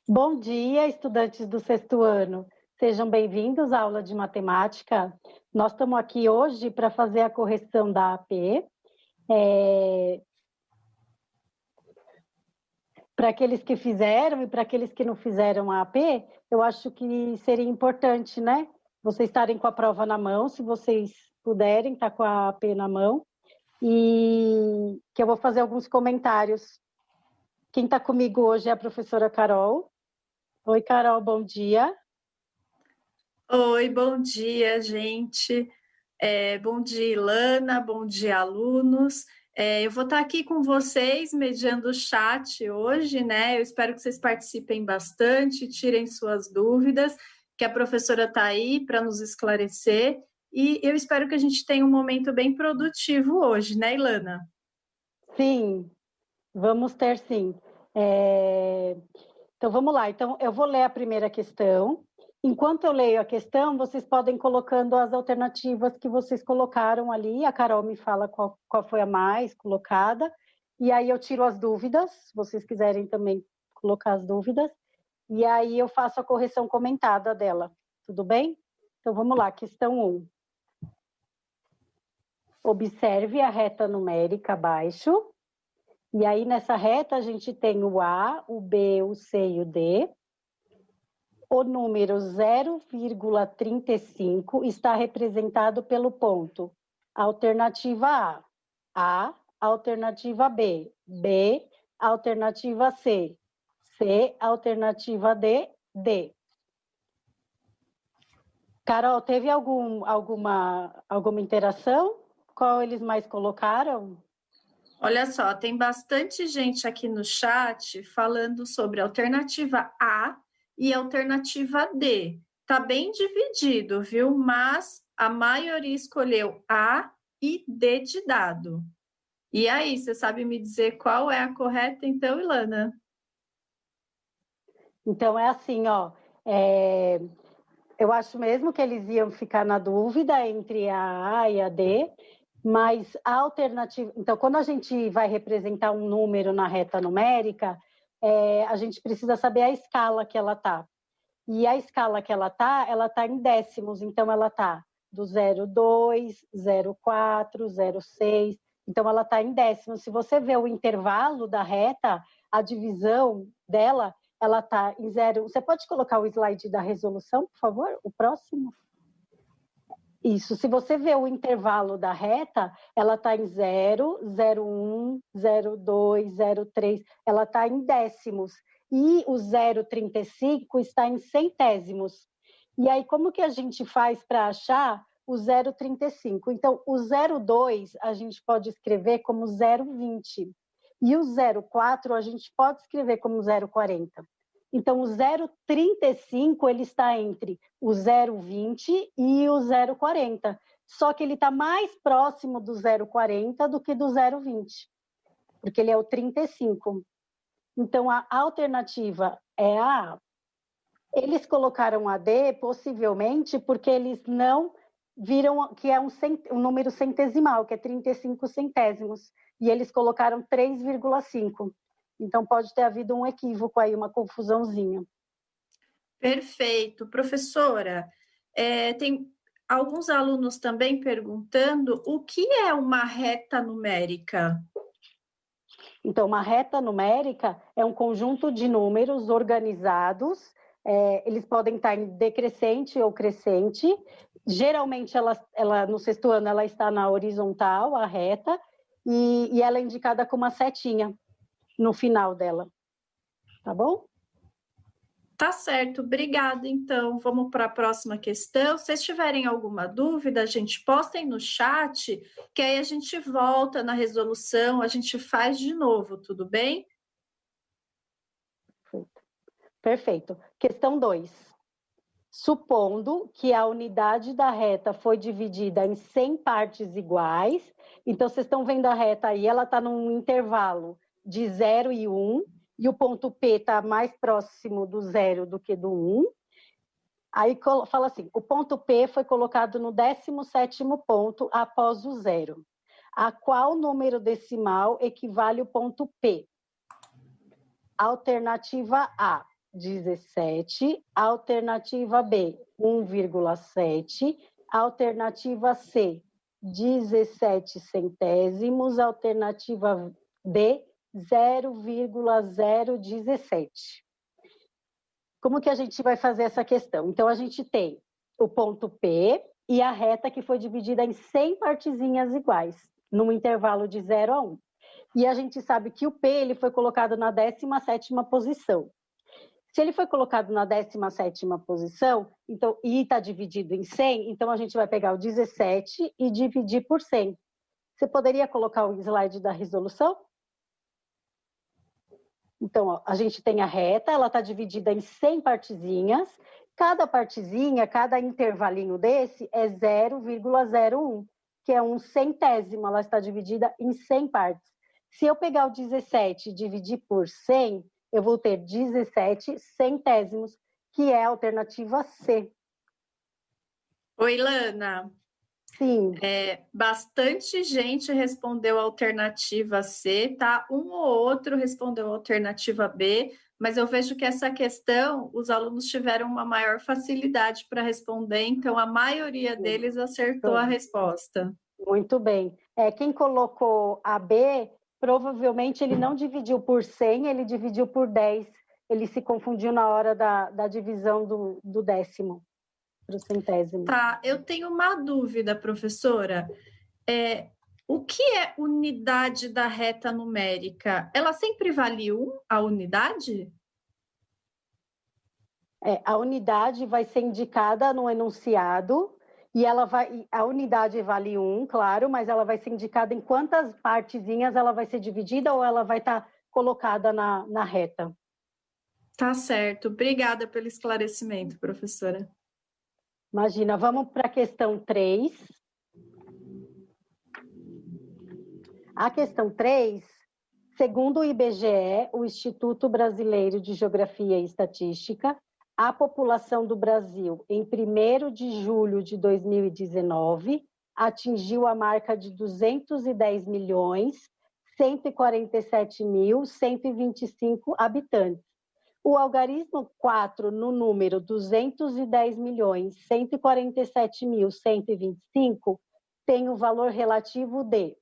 Bom dia, estudantes do sexto ano. Sejam bem-vindos à aula de matemática. Nós estamos aqui hoje para fazer a correção da AP. Para aqueles que fizeram e para aqueles que não fizeram a AP, eu acho que seria importante, né? Vocês estarem com a prova na mão, se vocês puderem, estar com a AP na mão. E que eu vou fazer alguns comentários. Quem está comigo hoje é a professora Carol. Oi, Carol, bom dia. Oi, bom dia, gente. Bom dia, Ilana, bom dia, alunos. Eu vou estar aqui com vocês, mediando o chat hoje, né? Eu espero que vocês participem bastante, tirem suas dúvidas, que a professora está aí para nos esclarecer. E eu espero que a gente tenha um momento bem produtivo hoje, né, Ilana? Sim, vamos ter sim. Então, vamos lá. Então, eu vou ler a primeira questão. Enquanto eu leio a questão, vocês podem ir colocando as alternativas que vocês colocaram ali. A Carol me fala qual foi a mais colocada. E aí eu tiro as dúvidas, se vocês quiserem também colocar as dúvidas. E aí eu faço a correção comentada dela. Tudo bem? Então, vamos lá. Questão 1. Observe a reta numérica abaixo. E aí, nessa reta, a gente tem o A, o B, o C e o D. O número 0,35 está representado pelo ponto alternativa A, alternativa B, B, alternativa C, C, alternativa D, D. Carol, teve alguma interação? Qual eles mais colocaram? Olha só, tem bastante gente aqui no chat falando sobre a alternativa A e a alternativa D. Tá bem dividido, viu? Mas a maioria escolheu A e D de dado. E aí, você sabe me dizer qual é a correta, então, Ilana? Então, é assim, ó. Eu acho mesmo que eles iam ficar na dúvida entre a A e a D, mas a alternativa... Então, quando a gente vai representar um número na reta numérica, a gente precisa saber a escala que ela está. E a escala que ela está em décimos, então ela está do 0,2, 0,4, 0,6, então ela está em décimos. Se você vê o intervalo da reta, a divisão dela, ela está em 0. Você pode colocar o slide da resolução, por favor? O próximo? Isso, se você vê o intervalo da reta, ela está em 0, 0,1, 0,2, 0,3, ela está em décimos. E o 0,35 está em centésimos. E aí, como que a gente faz para achar o 0,35? Então, o 0,2 a gente pode escrever como 0,20. E o 0,4 a gente pode escrever como 0,40. Então, o 0,35 ele está entre o 0,20 e o 0,40. Só que ele está mais próximo do 0,40 do que do 0,20, porque ele é o 35. Então, a alternativa é a A. Eles colocaram a D, possivelmente, porque eles não viram que é um número centesimal, que é 35 centésimos, e eles colocaram 3,5. Então, pode ter havido um equívoco aí, uma confusãozinha. Perfeito. Professora, tem alguns alunos também perguntando o que é uma reta numérica? Então, uma reta numérica é um conjunto de números organizados, eles podem estar em decrescente ou crescente. Geralmente, ela no sexto ano, ela está na horizontal, a reta, e ela é indicada com uma setinha no final dela. Tá bom? Tá certo, obrigada. Então, vamos para a próxima questão. Se vocês tiverem alguma dúvida, gente, postem no chat, que aí a gente volta na resolução, a gente faz de novo, tudo bem? Perfeito. Questão 2. Supondo que a unidade da reta foi dividida em 100 partes iguais, então vocês estão vendo a reta aí, ela está num intervalo de 0 e 1, e o ponto P está mais próximo do 0 do que do 1. Aí fala assim, o ponto P foi colocado no 17º ponto após o 0. A qual número decimal equivale o ponto P? Alternativa A, 0,17, alternativa B, 1,7, alternativa C, 17 centésimos, alternativa D, 0,017. Como que a gente vai fazer essa questão? Então, a gente tem o ponto P e a reta que foi dividida em 100 partezinhas iguais, num intervalo de 0 a 1. E a gente sabe que o P ele foi colocado na 17ª posição. Se ele foi colocado na 17ª posição, então, e está dividido em 100, então a gente vai pegar o 17 e dividir por 100. Você poderia colocar o slide da resolução? Então, ó, a gente tem a reta, ela está dividida em 100 partezinhas. Cada partezinha, cada intervalinho desse é 0,01, que é um centésimo. Ela está dividida em 100 partes. Se eu pegar o 17 e dividir por 100, eu vou ter 17 centésimos, que é a alternativa C. Oi, Lana. Sim. Bastante gente respondeu a alternativa C, tá? Um ou outro respondeu a alternativa B, mas eu vejo que essa questão, os alunos tiveram uma maior facilidade para responder, então a maioria deles acertou a resposta. Muito bem. Quem colocou a B, provavelmente ele não dividiu por 100, ele dividiu por 10. Ele se confundiu na hora da divisão do décimo para o centésimo. Tá, eu tenho uma dúvida, professora. O que é unidade da reta numérica? Ela sempre vale 1, a unidade? A unidade vai ser indicada no enunciado e a unidade vale 1, claro, mas ela vai ser indicada em quantas partezinhas ela vai ser dividida ou ela vai estar colocada na reta. Tá certo. Obrigada pelo esclarecimento, professora. Imagina, vamos para a questão 3. A questão 3, segundo o IBGE, o Instituto Brasileiro de Geografia e Estatística, a população do Brasil, em 1º de julho de 2019, atingiu a marca de 210.147.125 habitantes. O algarismo 4, no número 210.147.125, tem o valor relativo de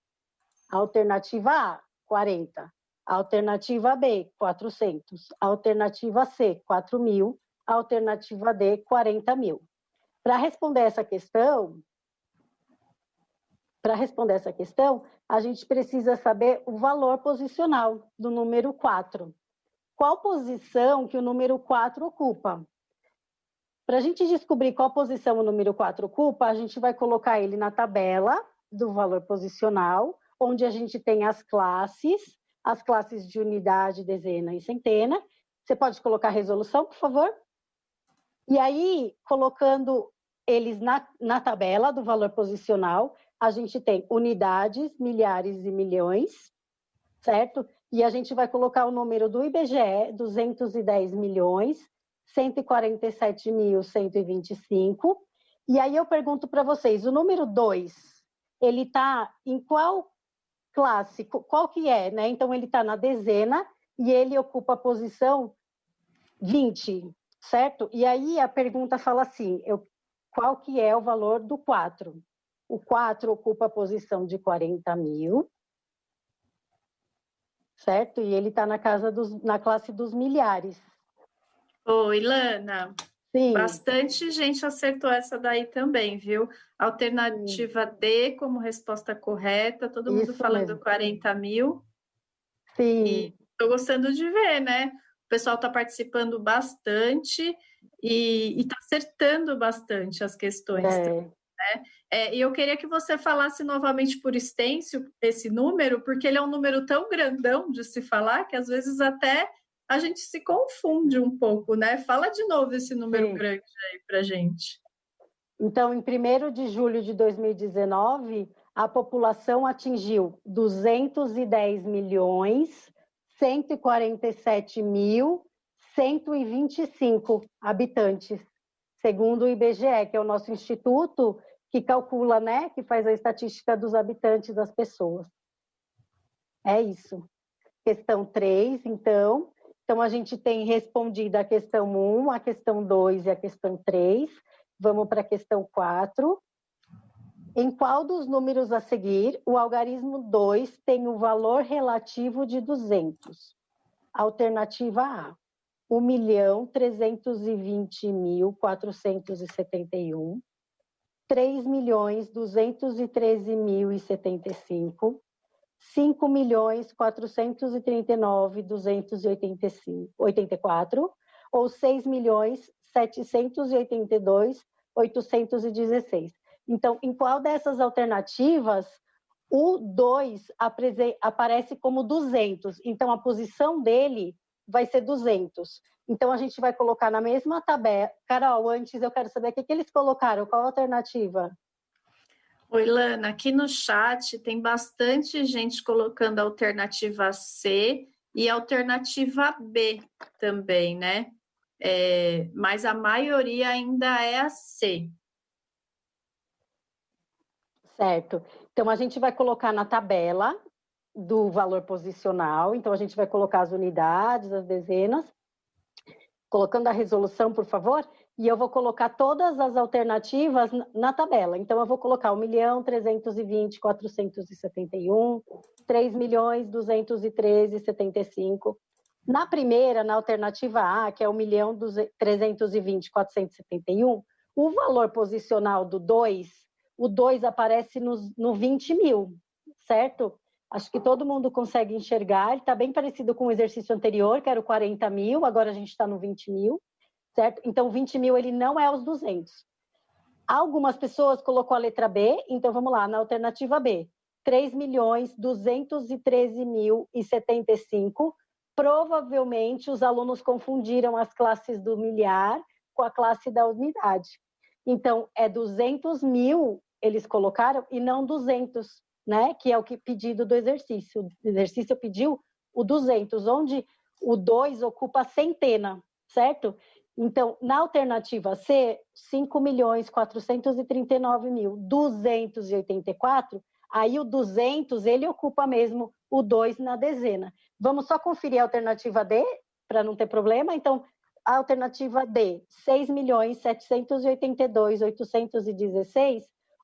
alternativa A, 40, alternativa B, 400, alternativa C, 4.000, alternativa D, 40.000. Para responder essa questão, a gente precisa saber o valor posicional do número 4. Qual posição que o número 4 ocupa? Para a gente descobrir qual posição o número 4 ocupa, a gente vai colocar ele na tabela do valor posicional, onde a gente tem as classes de unidade, dezena e centena. Você pode colocar a resolução, por favor? E aí, colocando eles na tabela do valor posicional, a gente tem unidades, milhares e milhões, certo? E a gente vai colocar o número do IBGE, 210.147.125. E aí eu pergunto para vocês, o número 2, ele está em qual classe? Qual que é, né? Então, ele está na dezena e ele ocupa a posição 20, certo? E aí a pergunta fala assim, qual que é o valor do 4? O 4 ocupa a posição de 40.000, certo? E ele está na classe dos milhares. Oi, Lana. Sim. Bastante gente acertou essa daí também, viu? Alternativa D como resposta correta, todo mundo falando mesmo. 40.000. Sim. E estou gostando de ver, né? O pessoal está participando bastante e está acertando bastante as questões. Né? E eu queria que você falasse novamente por extenso esse número, porque ele é um número tão grandão de se falar que às vezes até a gente se confunde um pouco, né? Fala de novo esse número grande aí para gente. Então, em 1º de julho de 2019, a população atingiu 210.147.125 habitantes, segundo o IBGE, que é o nosso instituto que calcula, né, que faz a estatística dos habitantes das pessoas. É isso. Questão 3, então. Então, a gente tem respondido a questão 1, a questão 2 e a questão 3. Vamos para a questão 4. Em qual dos números a seguir o algarismo 2 tem o valor relativo de 200? Alternativa A, 1.320.471, 3.213.075, 5.439.284 ou 6.782.816. Então, em qual dessas alternativas o 2 aparece como 200? Então, a posição dele vai ser 200. Então, a gente vai colocar na mesma tabela. Carol, antes eu quero saber o que eles colocaram. Qual a alternativa? Oi, Lana, aqui no chat tem bastante gente colocando a alternativa C e a alternativa B também, né? Mas a maioria ainda é a C. Certo. Então, a gente vai colocar na tabela do valor posicional. Então, a gente vai colocar as unidades, as dezenas, colocando a resolução, por favor, e eu vou colocar todas as alternativas na tabela. Então, eu vou colocar 1.320.471, 3.213.075. Na primeira, na alternativa A, que é 1.320.471, o valor posicional do 2, o 2 aparece no 20 mil, certo? Acho que todo mundo consegue enxergar. Ele está bem parecido com o exercício anterior, que era o 40 mil, agora a gente está no 20 mil, certo? Então, 20 mil ele não é os 200. Algumas pessoas colocou a letra B, então vamos lá, na alternativa B. 3.213.075. Provavelmente os alunos confundiram as classes do milhar com a classe da unidade. Então, é 200 mil eles colocaram e não 200, né? Que é o que pedido do exercício. O exercício pediu o 200, onde o 2 ocupa a centena, certo? Então, na alternativa C, 5.439.284, aí o 200, ele ocupa mesmo o 2 na dezena. Vamos só conferir a alternativa D, para não ter problema. Então, a alternativa D, 6.782.816,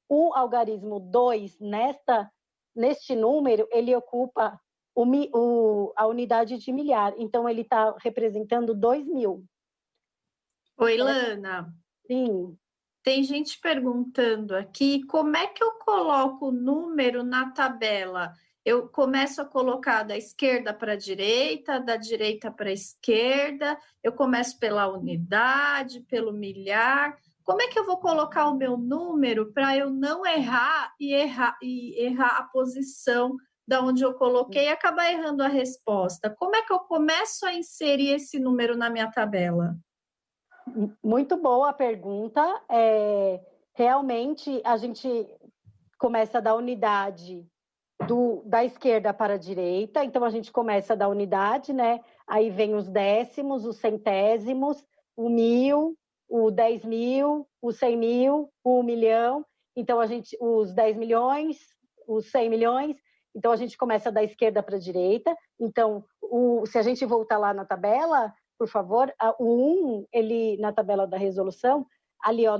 o algarismo 2, neste número, ele ocupa a unidade de milhar. Então, ele está representando 2.000. Oi, Lana. Sim. Tem gente perguntando aqui como é que eu coloco o número na tabela. Eu começo a colocar da esquerda para a direita, da direita para a esquerda, eu começo pela unidade, pelo milhar. Como é que eu vou colocar o meu número para eu não errar e errar a posição da onde eu coloquei e acabar errando a resposta? Como é que eu começo a inserir esse número na minha tabela? Muito boa a pergunta. Realmente, a gente começa da unidade da esquerda para a direita, então a gente começa da unidade, né? Aí vem os décimos, os centésimos, o 1.000, o 10.000, o 100.000, o 1.000.000, então os 10 milhões, os 100 milhões, então a gente começa da esquerda para a direita. Então, se a gente voltar lá na tabela, por favor, o 1, ele na tabela da resolução, ali ó,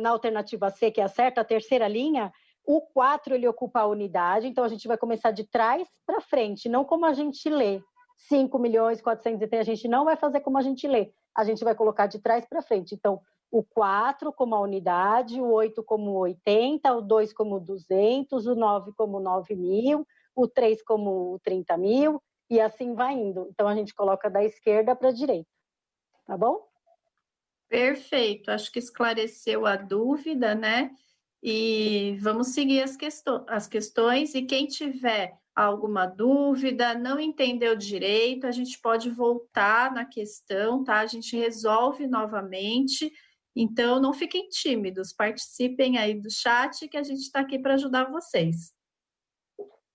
na alternativa C, que é a certa, a terceira linha, o 4 ele ocupa a unidade, então a gente vai começar de trás para frente, não como a gente lê. 5.403.000, a gente não vai fazer como a gente lê, a gente vai colocar de trás para frente. Então, o 4 como a unidade, o 8 como 80, o 2 como 200, o 9 como 9.000, o 3 como 30.000, e assim vai indo. Então, a gente coloca da esquerda para a direita, tá bom? Perfeito, acho que esclareceu a dúvida, né? E vamos seguir as questões, e quem tiver alguma dúvida, não entendeu direito, a gente pode voltar na questão, tá? A gente resolve novamente, então não fiquem tímidos, participem aí do chat que a gente está aqui para ajudar vocês.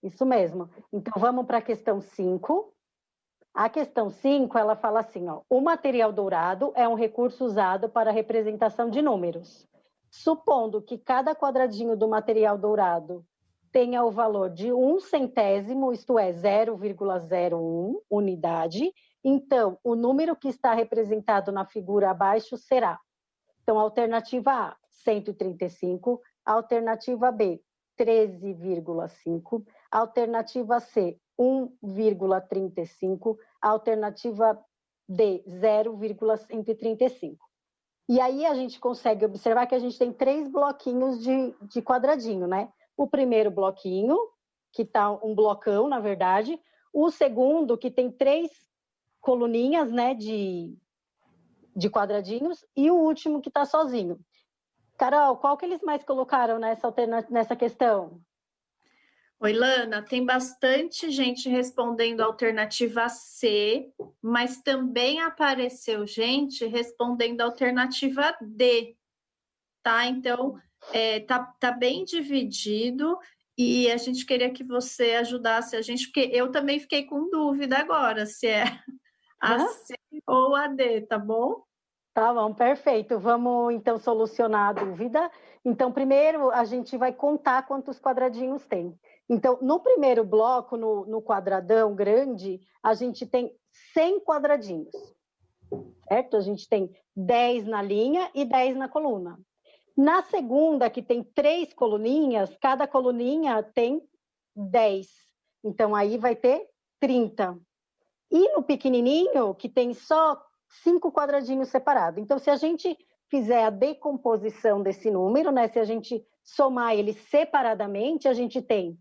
Isso mesmo. Então, vamos para a questão 5. A questão 5, ela fala assim, ó, o material dourado é um recurso usado para a representação de números. Supondo que cada quadradinho do material dourado tenha o valor de 1 centésimo, isto é, 0,01 unidade, Então, o número que está representado na figura abaixo será, então, alternativa A, 135, alternativa B, 13,5, alternativa C, 1,35, alternativa D, 0,135. E aí a gente consegue observar que a gente tem 3 bloquinhos de quadradinho, né? O primeiro bloquinho, que está um blocão, na verdade. O segundo, que tem 3 coluninhas, né, de quadradinhos. E o último, que está sozinho. Carol, qual que eles mais colocaram nessa questão? Oi, Lana, tem bastante gente respondendo a alternativa C, mas também apareceu gente respondendo a alternativa D, tá? Então, tá bem dividido e a gente queria que você ajudasse a gente, porque eu também fiquei com dúvida agora se é a C ou a D, tá bom? Tá bom, perfeito. Vamos, então, solucionar a dúvida. Então, primeiro, a gente vai contar quantos quadradinhos tem. Então, no primeiro bloco, no quadradão grande, a gente tem 100 quadradinhos, certo? A gente tem 10 na linha e 10 na coluna. Na segunda, que tem 3 coluninhas, cada coluninha tem 10. Então, aí vai ter 30. E no pequenininho, que tem só 5 quadradinhos separados. Então, se a gente fizer a decomposição desse número, né? Se a gente somar eles separadamente, a gente tem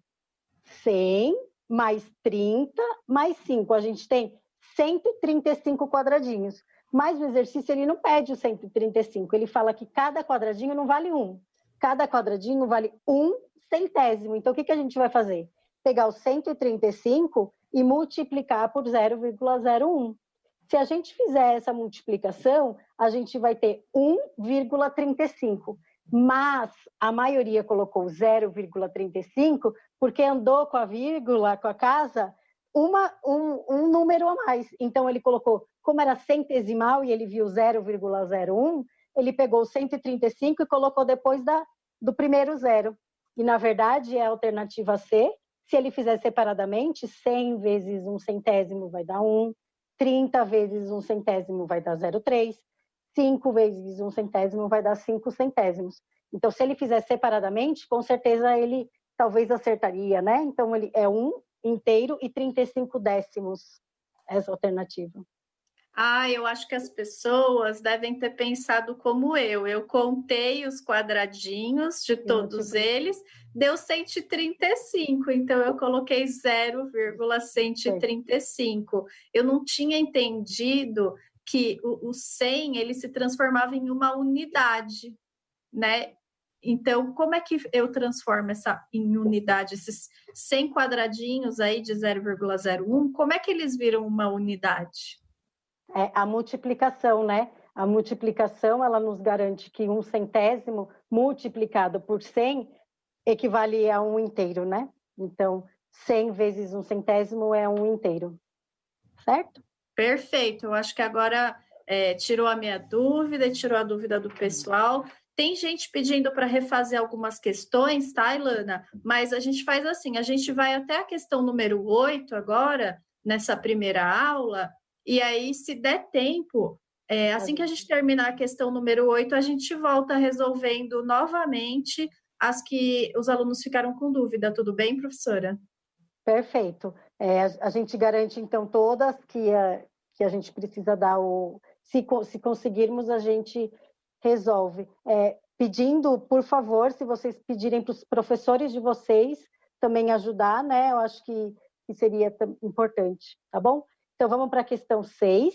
100 mais 30 mais 5. A gente tem 135 quadradinhos. Mas o exercício ele não pede o 135. Ele fala que cada quadradinho não vale 1. Cada quadradinho vale 1 centésimo. Então, o que a gente vai fazer? Pegar o 135 e multiplicar por 0,01. Se a gente fizer essa multiplicação, a gente vai ter 1,35. Mas a maioria colocou 0,35 porque andou com a vírgula, com a casa, um número a mais. Então, ele colocou, como era centesimal e ele viu 0,01, ele pegou 135 e colocou depois do primeiro zero. E, na verdade, é a alternativa C. Se ele fizer separadamente, 100 vezes 1 centésimo vai dar 1, 30 vezes 1 centésimo vai dar 0,3, 5 vezes 1 centésimo vai dar 5 centésimos. Então, se ele fizer separadamente, com certeza ele talvez acertaria, né? Então, ele é 1 inteiro e 35 décimos, essa alternativa. Eu acho que as pessoas devem ter pensado como eu. Eu contei os quadradinhos de todos eles, deu 135, então eu coloquei 0,135. Eu não tinha entendido que o 100 ele se transformava em uma unidade, né? Então, como é que eu transformo essa em unidade, esses 100 quadradinhos aí de 0,01, como é que eles viram uma unidade? A multiplicação, né? A multiplicação, ela nos garante que 1 centésimo multiplicado por 100 equivale a 1 inteiro, né? Então, 100 vezes 1 centésimo é 1 inteiro, certo? Perfeito, eu acho que agora tirou a minha dúvida e tirou a dúvida do pessoal. Tem gente pedindo para refazer algumas questões, tá, Ilana? Mas a gente faz assim, a gente vai até a questão número 8 agora, nessa primeira aula, e aí, se der tempo, assim que a gente terminar a questão número 8, a gente volta resolvendo novamente as que os alunos ficaram com dúvida. Tudo bem, professora? Perfeito. A gente garante, então, todas que a gente precisa dar se conseguirmos, a gente resolve. Pedindo, por favor, se vocês pedirem para os professores de vocês também ajudar, né? Eu acho que seria importante, tá bom? Então, vamos para a questão 6.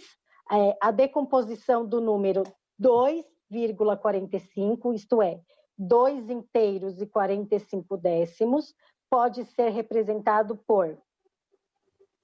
A decomposição do número 2,45, isto é, 2 inteiros e 45 décimos, pode ser representado por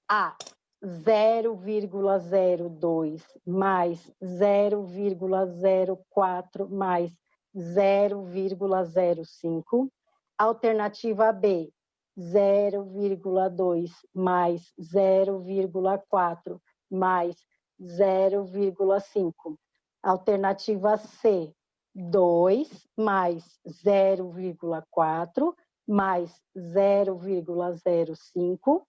A, 0,02 mais 0,04 mais 0,05. Alternativa B, 0,2 mais 0,4 mais 0,5. Alternativa C, 2 mais 0,4 mais 0,05.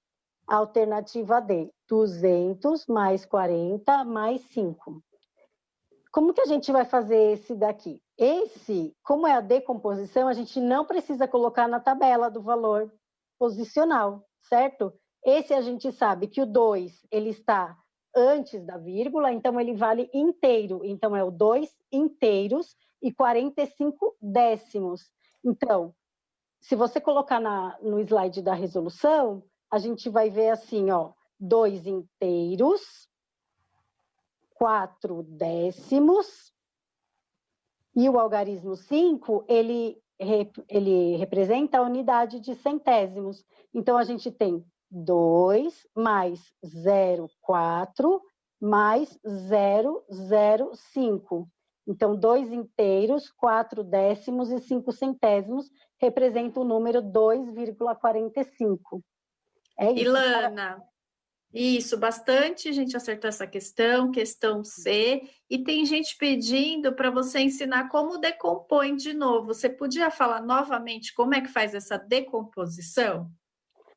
Alternativa D, 200 mais 40 mais 5. Como que a gente vai fazer esse daqui? Esse, como é a decomposição, a gente não precisa colocar na tabela do valor posicional, certo? Esse a gente sabe que o 2, ele está antes da vírgula, então ele vale inteiro. Então, é o 2 inteiros e 45 décimos. Então, se você colocar no slide da resolução, a gente vai ver assim, ó, 2 inteiros, 4 décimos, e o algarismo 5, ele representa a unidade de centésimos. Então, a gente tem 2 mais 0,4 mais 0,05. Então, 2 inteiros, 4 décimos e 5 centésimos representam o número 2,45. É isso. Ilana, isso, bastante gente acertou essa questão C, e tem gente pedindo para você ensinar como decompõe de novo. Você podia falar novamente como é que faz essa decomposição?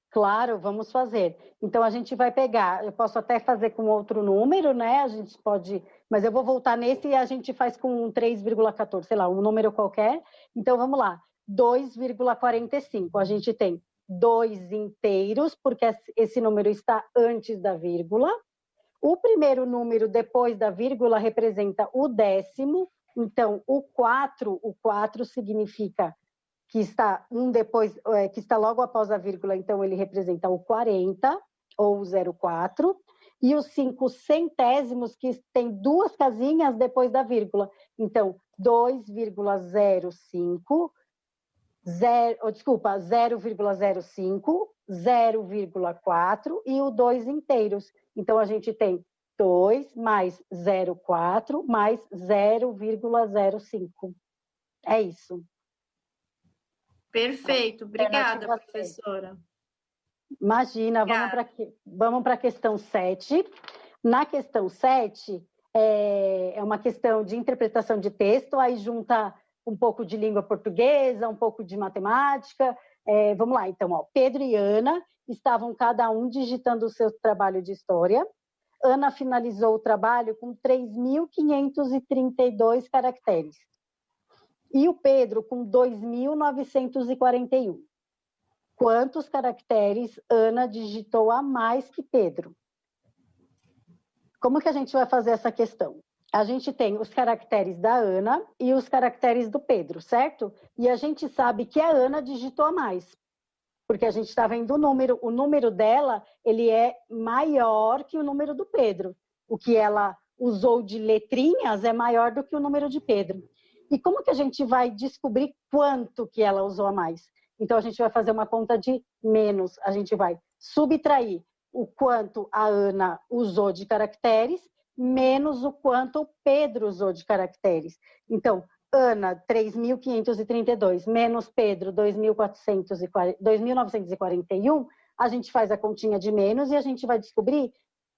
Claro, vamos fazer. Então, a gente vai pegar, eu posso até fazer com outro número, né? A gente pode, mas eu vou voltar nesse e a gente faz com 3,14, sei lá, um número qualquer. Então, vamos lá, 2,45. A gente tem 2 inteiros, porque esse número está antes da vírgula. O primeiro número depois da vírgula representa o décimo. Então, o 4 significa que está que está logo após a vírgula, então ele representa o 40 ou o 0,4, e os 5 centésimos, que tem 2 casinhas depois da vírgula. Então, 2,05, 0,05, 0,4 e o 2 inteiros. Então, a gente tem 2 mais 0,4 mais 0,05. É isso. Perfeito, obrigada, professora. Imagina, vamos para a questão 7. Na questão 7, é uma questão de interpretação de texto, aí junta um pouco de língua portuguesa, um pouco de matemática. Vamos lá, então, ó, Pedro e Ana estavam cada um digitando o seu trabalho de história. Ana finalizou o trabalho com 3.532 caracteres. E o Pedro com 2.941. Quantos caracteres Ana digitou a mais que Pedro? Como que a gente vai fazer essa questão? A gente tem os caracteres da Ana e os caracteres do Pedro, certo? E a gente sabe que a Ana digitou a mais, porque a gente está vendo o número dela, ele é maior que o número do Pedro. O que ela usou de letrinhas é maior do que o número de Pedro. E como que a gente vai descobrir quanto que ela usou a mais? Então, a gente vai fazer uma conta de menos. A gente vai subtrair o quanto a Ana usou de caracteres, menos o quanto o Pedro usou de caracteres. Então, Ana, 3.532, menos Pedro, 2.941, a gente faz a continha de menos e a gente vai descobrir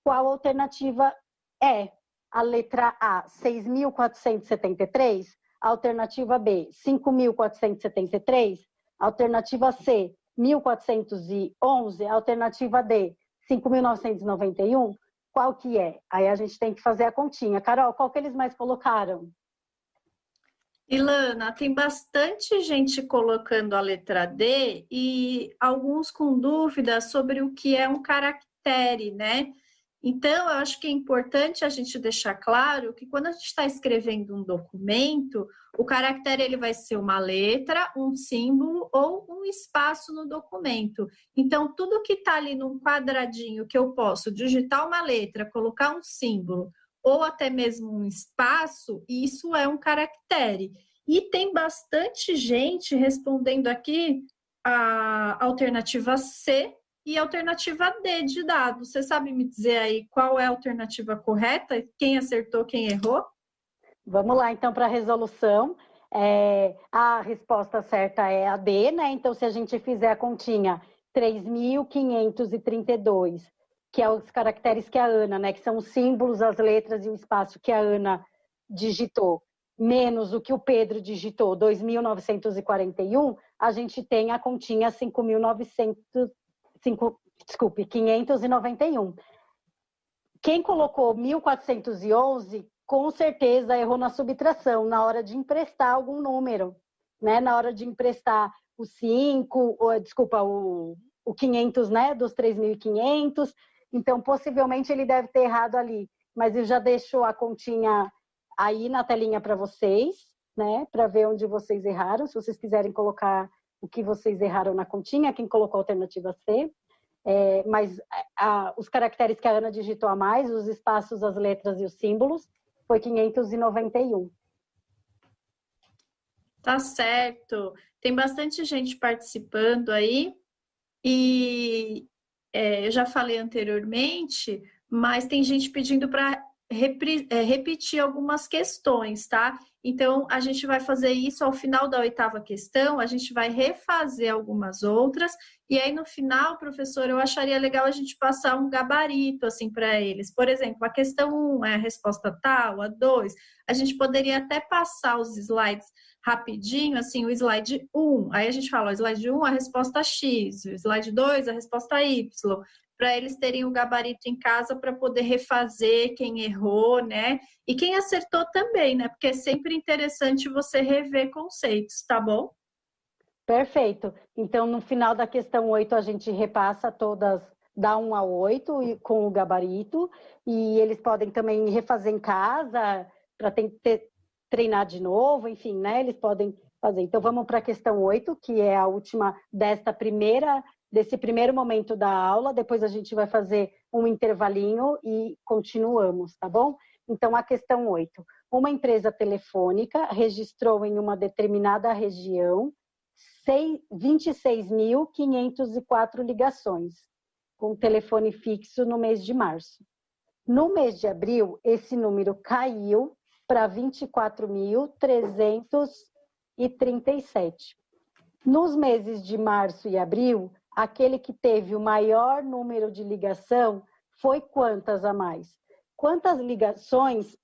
qual alternativa é. A letra A, 6.473, alternativa B, 5.473, alternativa C, 1.411, alternativa D, 5.991, qual que é? Aí a gente tem que fazer a continha. Carol, qual que eles mais colocaram? Ilana, tem bastante gente colocando a letra D e alguns com dúvidas sobre o que é um caractere, né? Então, eu acho que é importante a gente deixar claro que quando a gente está escrevendo um documento, o caractere ele vai ser uma letra, um símbolo ou um espaço no documento. Então, tudo que está ali num quadradinho que eu posso digitar uma letra, colocar um símbolo ou até mesmo um espaço, isso é um caractere. E tem bastante gente respondendo aqui a alternativa C e a alternativa D de dado. Você sabe me dizer aí qual é a alternativa correta? Quem acertou, quem errou? Vamos lá, então, para a resolução. A resposta certa é a D, né? Então, se a gente fizer a continha 3.532, que é os caracteres que a Ana, né? Que são os símbolos, as letras e o espaço que a Ana digitou, menos o que o Pedro digitou, 2.941, a gente tem a continha 5.900, desculpe, 591. Quem colocou 1411, com certeza errou na subtração, na hora de emprestar algum número, né? Na hora de emprestar o 5, desculpa, o 500, né? Dos 3.500. Então, possivelmente, ele deve ter errado ali. Mas eu já deixo a continha aí na telinha para vocês, né? Para ver onde vocês erraram. Se vocês quiserem colocar o que vocês erraram na continha, quem colocou a alternativa C. Mas os caracteres que a Ana digitou a mais, os espaços, as letras e os símbolos, foi 591. Tá certo. Tem bastante gente participando aí. E eu já falei anteriormente, mas tem gente pedindo para repetir algumas questões, tá? Então, a gente vai fazer isso ao final da 8ª questão, a gente vai refazer algumas outras, e aí no final, professor, eu acharia legal a gente passar um gabarito, assim, para eles. Por exemplo, a questão 1 é a resposta tal, a 2, a gente poderia até passar os slides rapidinho, assim, o slide 1, aí a gente fala, o slide 1, a resposta X, o slide 2, a resposta Y, para eles terem o gabarito em casa para poder refazer quem errou, né? E quem acertou também, né? Porque é sempre interessante você rever conceitos, tá bom? Perfeito. Então, no final da questão 8, a gente repassa todas da 1 a 8 com o gabarito, e eles podem também refazer em casa para treinar de novo, enfim, né? Eles podem fazer. Então, vamos para a questão 8, que é a última desse primeiro momento da aula. Depois a gente vai fazer um intervalinho e continuamos, tá bom? Então, a questão 8. Uma empresa telefônica registrou em uma determinada região 26.504 ligações com telefone fixo no mês de março. No mês de abril, esse número caiu para 24.337. Nos meses de março e abril, aquele que teve o maior número de ligação foi quantas a mais? Quantas ligações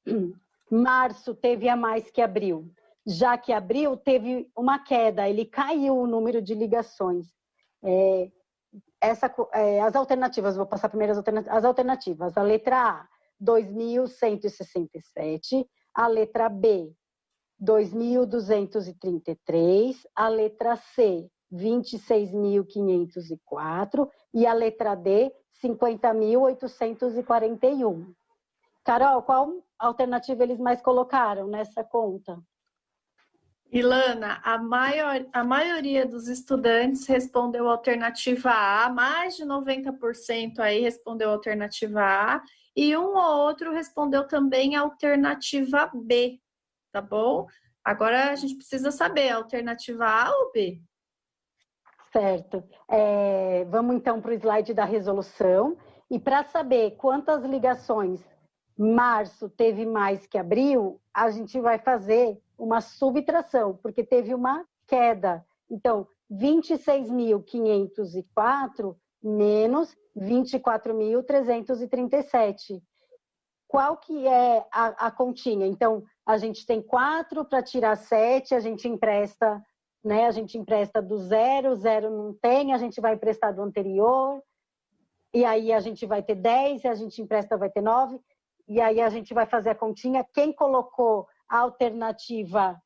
março teve a mais que abril? Já que abril teve uma queda, ele caiu o número de ligações. As alternativas, vou passar primeiro as alternativas. A letra A, 2.167. A letra B, 2.233. A letra C, 26.504. E a letra D, 50.841. Carol, qual alternativa eles mais colocaram nessa conta? Ilana, a maioria dos estudantes respondeu a alternativa A, mais de 90% aí respondeu a alternativa A, e um ou outro respondeu também a alternativa B, tá bom? Agora a gente precisa saber, a alternativa A ou B? Certo. Vamos então para o slide da resolução. E para saber quantas ligações março teve mais que abril, a gente vai fazer uma subtração, porque teve uma queda. Então, 26.504 menos 24.337. Qual que é a continha? Então, a gente tem 4 para tirar 7, a gente empresta, né? A gente empresta do 0 não tem, a gente vai emprestar do anterior, e aí a gente vai ter 10, a gente empresta, vai ter 9, e aí a gente vai fazer a continha. Quem colocou a alternativa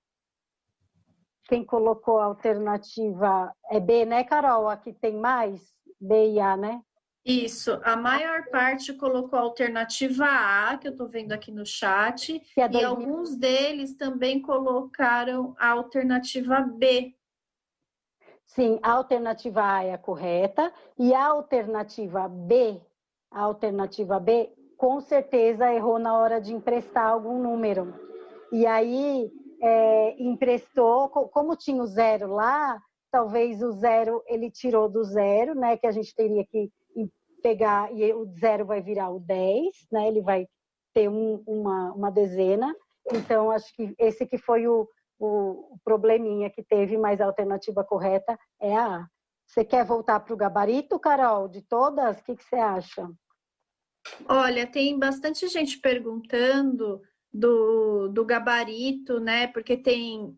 é B, né, Carol? Aqui tem mais? B e A, né? Isso, a maior parte colocou a alternativa A, que eu estou vendo aqui no chat, e alguns deles também colocaram a alternativa B. Sim, a alternativa A é a correta, e a alternativa B, com certeza errou na hora de emprestar algum número. E aí, emprestou, como tinha o 0 lá, talvez o 0 ele tirou do 0, né, que a gente teria que pegar, e o 0 vai virar o 10, né, ele vai ter uma dezena. Então, acho que esse que foi o probleminha que teve, mas a alternativa correta é a A. Você quer voltar para o gabarito, Carol, de todas? O que você acha? Olha, tem bastante gente perguntando do gabarito, né? Porque tem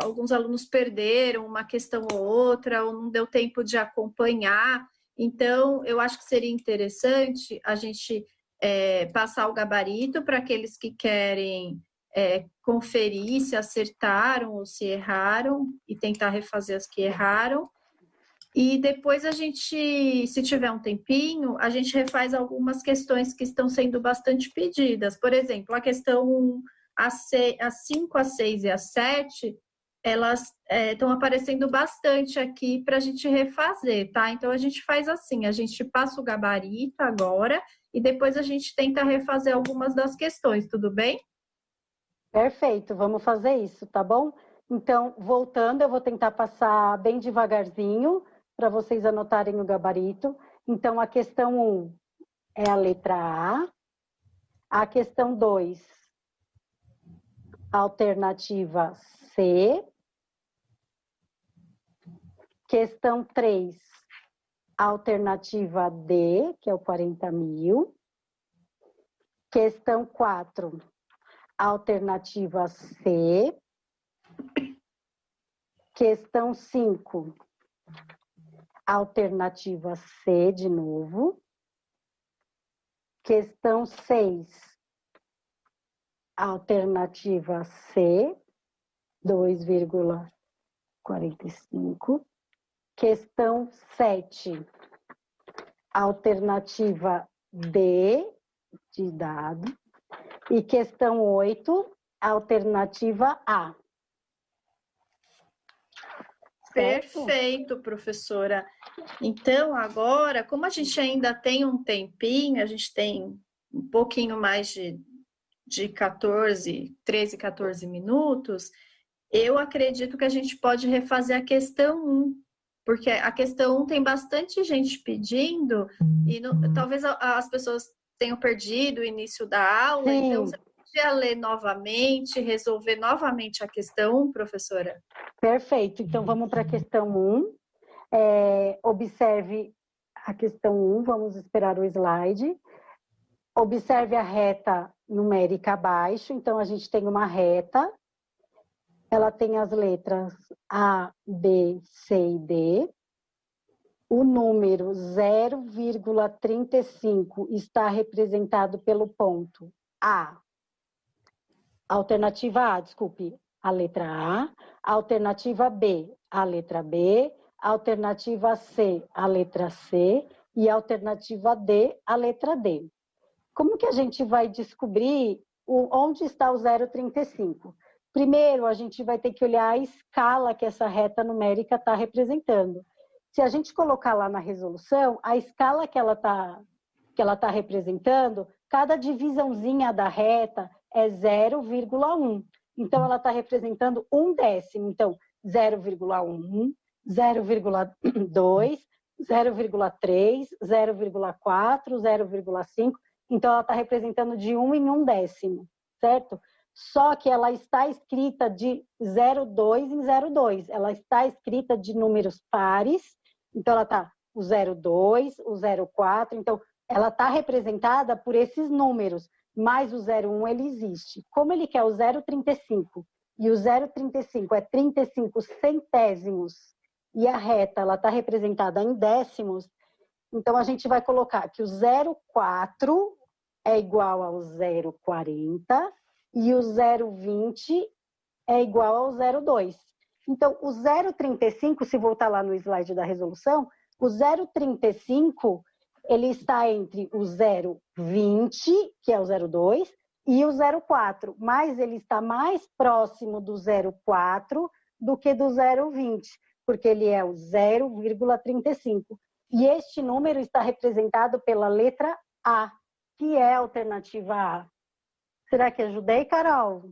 alguns alunos perderam uma questão ou outra, ou não deu tempo de acompanhar. Então, eu acho que seria interessante a gente passar o gabarito para aqueles que querem conferir se acertaram ou se erraram e tentar refazer as que erraram. E depois a gente, se tiver um tempinho, a gente refaz algumas questões que estão sendo bastante pedidas. Por exemplo, a questão 1, a 5, a 6 e a 7, elas estão aparecendo bastante aqui para a gente refazer, tá? Então, a gente faz assim, a gente passa o gabarito agora e depois a gente tenta refazer algumas das questões, tudo bem? Perfeito, vamos fazer isso, tá bom? Então, voltando, eu vou tentar passar bem devagarzinho para vocês anotarem o gabarito. Então, a questão 1 é a letra A. A questão 2, alternativa C. Questão 3, alternativa D, que é o 40.000. Questão 4, alternativa C. Questão 5, alternativa C de novo. Questão 6, alternativa C, 2,45. Questão 7, alternativa D de dado. E questão 8, alternativa A. Certo? Perfeito, professora. Então, agora, como a gente ainda tem um tempinho, a gente tem um pouquinho mais de 13, 14 minutos, eu acredito que a gente pode refazer a questão 1, porque a questão 1 tem bastante gente pedindo e talvez as pessoas tenham perdido o início da aula. Sim. Então você podia ler novamente, resolver novamente a questão 1, professora? Perfeito, então vamos para a questão 1. Observe a questão 1, vamos esperar o slide. Observe a reta numérica abaixo, então a gente tem uma reta, ela tem as letras A, B, C e D. O número 0,35 está representado pelo ponto A. Alternativa A, desculpe, a letra A. Alternativa B, a letra B. Alternativa C, a letra C. E alternativa D, a letra D. Como que a gente vai descobrir onde está o 0,35? Primeiro, a gente vai ter que olhar a escala que essa reta numérica está representando. Se a gente colocar lá na resolução, a escala que ela tá representando, cada divisãozinha da reta é 0,1. Então, ela está representando 1/10. Então, 0,1, 0,2, 0,3, 0,4, 0,5. Então, ela está representando de 1 em 1/10, certo? Só que ela está escrita de 0,2 em 0,2. Ela está escrita de números pares. Então, ela está o 0,2, o 0,4. Então, ela está representada por esses números. Mas o 0,1 ele existe. Como ele quer o 0,35 e o 0,35 é 35 centésimos e a reta ela está representada em décimos, então a gente vai colocar que o 0,4 é igual ao 0,40 e o 0,20 é igual ao 0,2. Então, o 0,35, se voltar lá no slide da resolução, o 0,35 ele está entre o 0,20, que é o 0,2, e o 0,4, mas ele está mais próximo do 0,4 do que do 0,20, porque ele é o 0,35. E este número está representado pela letra A, que é a alternativa A. Será que ajudei, Carol?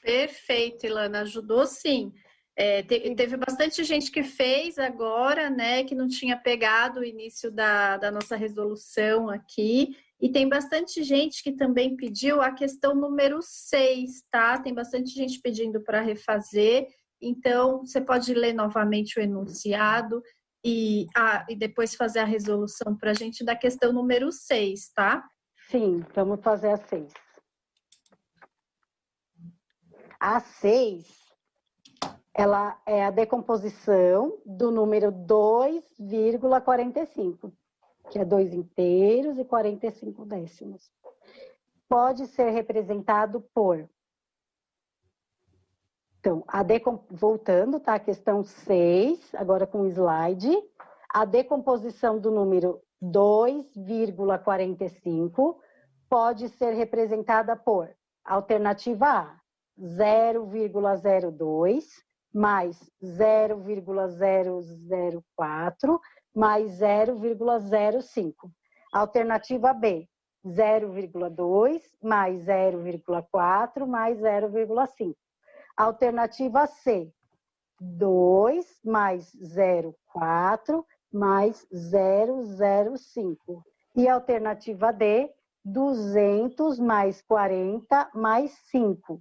Perfeito, Ilana, ajudou sim. Teve bastante gente que fez agora, né, que não tinha pegado o início da nossa resolução aqui, e tem bastante gente que também pediu a questão número 6, tá? Tem bastante gente pedindo para refazer, então você pode ler novamente o enunciado e depois fazer a resolução para a gente da questão número 6, tá? Sim, vamos fazer a 6. A 6, Ela é a decomposição do número 2,45, que é 2 inteiros e 45 décimos. Pode ser representado por... Então, voltando, tá? A questão 6, agora com o slide. A decomposição do número 2,45 pode ser representada por alternativa A, 0,02 mais 0,004 mais 0,05. Alternativa B, 0,2 mais 0,4 mais 0,5. Alternativa C, 2 mais 0,4 mais 0,05. E alternativa D, 200 mais 40 mais 5.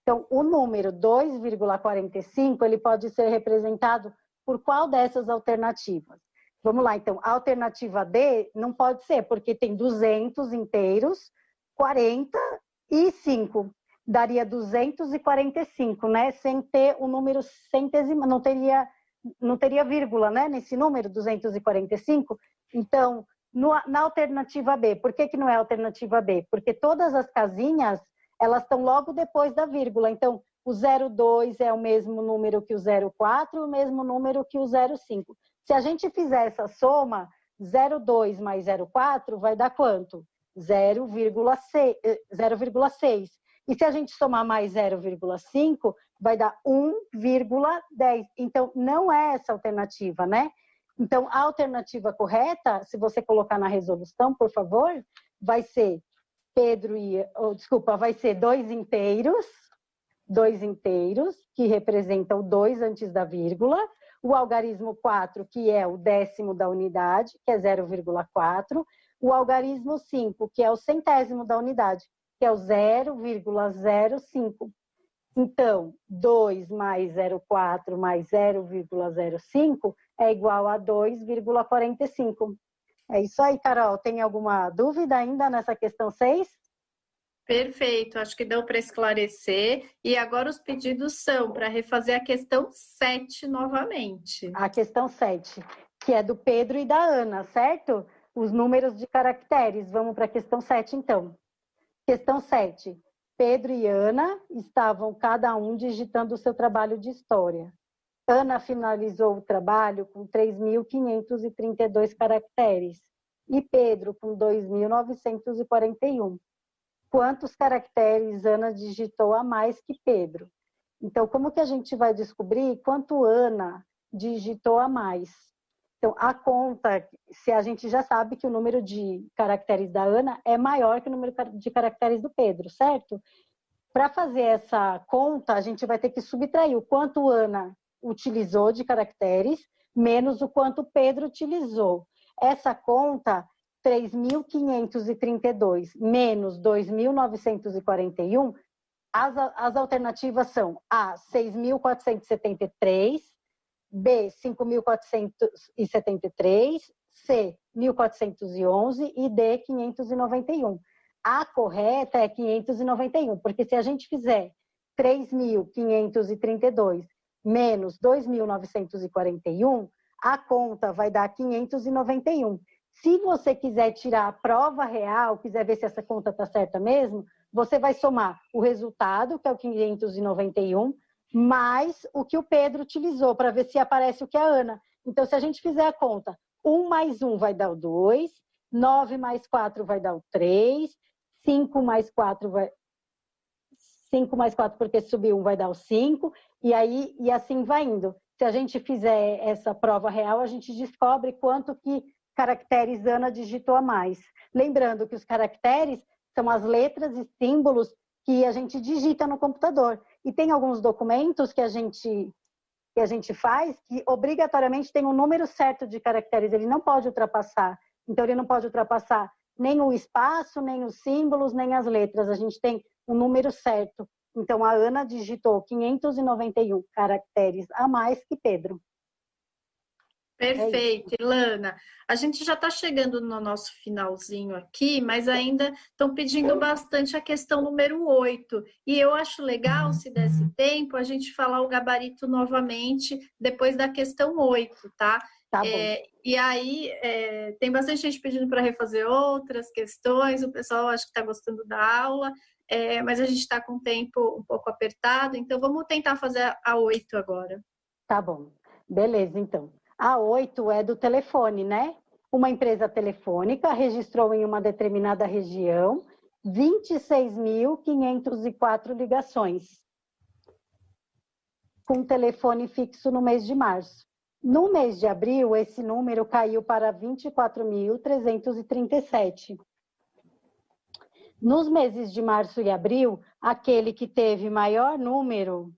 Então, o número 2,45, ele pode ser representado por qual dessas alternativas? Vamos lá, então, a alternativa D não pode ser, porque tem 200 inteiros, 40 e 5. Daria 245, né? Sem ter o número centésimo, não teria vírgula, né? Nesse número, 245. Então, na alternativa B, por que não é alternativa B? Porque todas as casinhas, elas estão logo depois da vírgula. Então, o 0,2 é o mesmo número que o 0,4, o mesmo número que o 0,5. Se a gente fizer essa soma, 0,2 mais 0,4 vai dar quanto? 0,6. E se a gente somar mais 0,5, vai dar 1,10. Então, não é essa alternativa, né? Então, a alternativa correta, se você colocar na resolução, por favor, vai ser vai ser 2 inteiros, que representam 2 antes da vírgula, o algarismo 4, que é o décimo da unidade, que é 0,4, o algarismo 5, que é o centésimo da unidade, que é o 0,05. Então, 2 mais 0,4 mais 0,05 é igual a 2,45. É isso aí, Carol. Tem alguma dúvida ainda nessa questão 6? Perfeito, acho que deu para esclarecer. E agora os pedidos são para refazer a questão 7 novamente. A questão 7, que é do Pedro e da Ana, certo? Os números de caracteres. Vamos para a questão 7, então. Questão 7. Pedro e Ana estavam cada um digitando o seu trabalho de história. Ana finalizou o trabalho com 3.532 caracteres e Pedro com 2.941. Quantos caracteres Ana digitou a mais que Pedro? Então, como que a gente vai descobrir quanto Ana digitou a mais? Então, a conta, se a gente já sabe que o número de caracteres da Ana é maior que o número de caracteres do Pedro, certo? Para fazer essa conta, a gente vai ter que subtrair o quanto Ana utilizou de caracteres menos o quanto Pedro utilizou. Essa conta, 3.532 menos 2.941, as alternativas são A, 6.473, B, 5.473, C, 1.411 e D, 591. A correta é 591, porque se a gente fizer 3.532 menos 2.941, a conta vai dar 591. Se você quiser tirar a prova real, quiser ver se essa conta está certa mesmo, você vai somar o resultado, que é o 591, mais o que o Pedro utilizou, para ver se aparece o que a Ana. Então, se a gente fizer a conta, 1 mais 1 vai dar o 2, 9 mais 4 vai dar o 3, 5 mais 4 vai... 5 mais 4 porque subiu 1 vai dar o 5, e assim vai indo. Se a gente fizer essa prova real, a gente descobre quanto que caracteres Ana digitou a mais. Lembrando que os caracteres são as letras e símbolos que a gente digita no computador. E tem alguns documentos que a gente faz que obrigatoriamente tem um número certo de caracteres, ele não pode ultrapassar. Então, ele não pode ultrapassar nem o espaço, nem os símbolos, nem as letras. A gente tem um número certo. Então, a Ana digitou 591 caracteres a mais que Pedro. Perfeito, Ilana. A gente já está chegando no nosso finalzinho aqui, mas ainda estão pedindo bastante a questão número 8. E eu acho legal, se desse tempo, a gente falar o gabarito novamente depois da questão 8, tá? Tá bom. E aí, tem bastante gente pedindo para refazer outras questões, o pessoal acho que está gostando da aula, mas a gente está com o tempo um pouco apertado, então vamos tentar fazer a 8 agora. Tá bom. Beleza, então. A 8 é do telefone, né? Uma empresa telefônica registrou em uma determinada região 26.504 ligações com telefone fixo no mês de março. No mês de abril, esse número caiu para 24.337. Nos meses de março e abril, aquele que teve maior número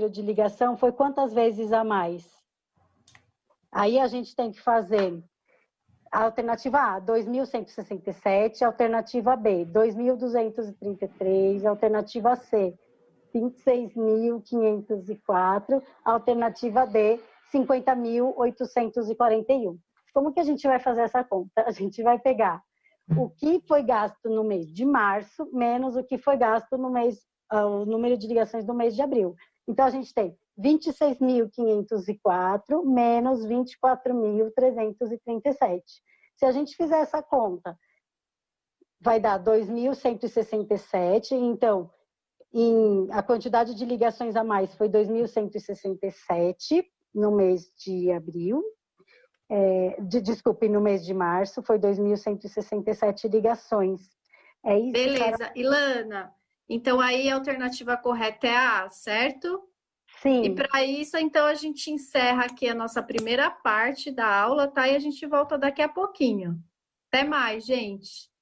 de ligação foi quantas vezes a mais? Aí a gente tem que fazer a alternativa A, 2.167, alternativa B, 2.233, alternativa C, 26.504, alternativa D, 50.841. Como que a gente vai fazer essa conta? A gente vai pegar o que foi gasto no mês de março menos o que foi gasto no mês, o número de ligações do mês de abril. Então, a gente tem 26.504 menos 24.337. Se a gente fizer essa conta, vai dar 2.167. Então, a quantidade de ligações a mais foi 2.167 no mês de abril. Desculpe, no mês de março foi 2.167 ligações. É isso? Beleza. Ilana, então aí a alternativa correta é a A, certo? Sim. E para isso, então, a gente encerra aqui a nossa primeira parte da aula, tá? E a gente volta daqui a pouquinho. Até mais, gente!